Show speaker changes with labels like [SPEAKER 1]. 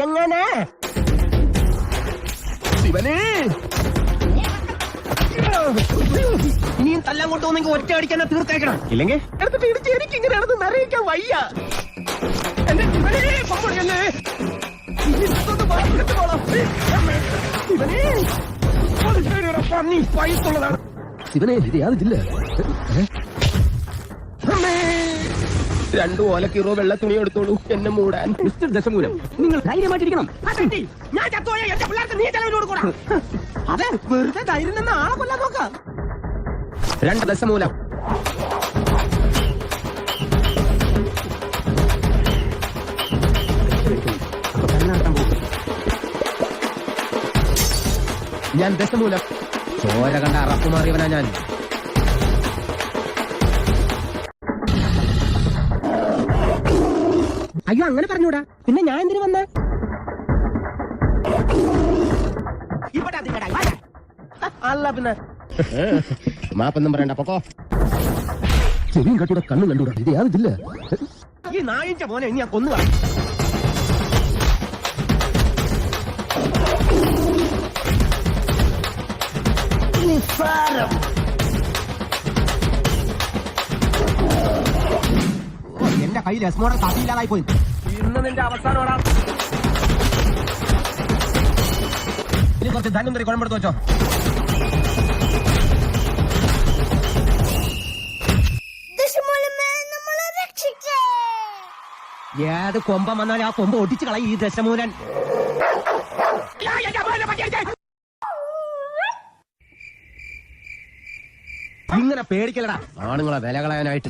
[SPEAKER 1] എങ്ങനെ ശിവനേ ഇനിയും തല്ലാൻ കൊണ്ടുപോകുന്നെങ്കിൽ ഒറ്റ അടിക്കാൻ തീർത്തേക്കണം. ഇല്ലെങ്കിൽ എടുത്തിട്ട് ഇടിച്ച് എനിക്ക് ഇങ്ങനെയാണെന്ന് അറിയിക്കാൻ വയ്യ. എന്റെ ശിവനേ പമ്പടിയല്ലേ ശിവനെ ഇത് യാതില്ല. രണ്ടു ഓലക്കീറോ വെള്ള തുണി എടുത്തോളൂ എന്നെ മൂടാൻ. മിസ്റ്റർ ദശമൂലം, നിങ്ങൾ ധൈര്യമായിട്ടിരിക്കണം. ഞാൻ ചത്തോയ എന്റെ പിള്ളേർക്ക് നീ ചെലവിന് കൊടുക്കണം. അതെ, വെറുതെ ധൈര്യം നിന്ന് ആളെ കൊല്ലാൻ നോക്കാം. 2 ദശമൂലം. ഞാൻ ദശമൂലം. ചോര കണ്ട അറപ്പ് മാറിയവനാ ഞാൻ. അയ്യോ, അങ്ങനെ പറഞ്ഞൂടാ. പിന്നെ ഞാൻ എന്തിനു വന്ന? അല്ല പിന്നെ മാപ്പൊന്നും പറയണ്ട, പൊക്കോ. ചെവിയും കട്ടൂടെ കണ്ണും കണ്ടൂടാ. ഇത് യാതില്ല. ഈ നായിന്റെ മോനെ ഇനി ഞാൻ കൊന്നു. എന്റെ കയ്യിൽ രസ്മോടെ കഥയില്ലാതായി പോയി. ഇന്ന് നിന്റെ അവസാനോടാ. ഇനി കുറച്ച് ധന്വന്തരി കുഴമ്പെടുത്ത് വെച്ചോ. ഏത് കൊമ്പം വന്നാലും ആ കൊമ്പ് ഒടിച്ചു കളയും ഈ ദശമൂലൻ. ഇങ്ങനെ പേടിക്കലടാ ആണുങ്ങളെ വില കളയാനായിട്ട്.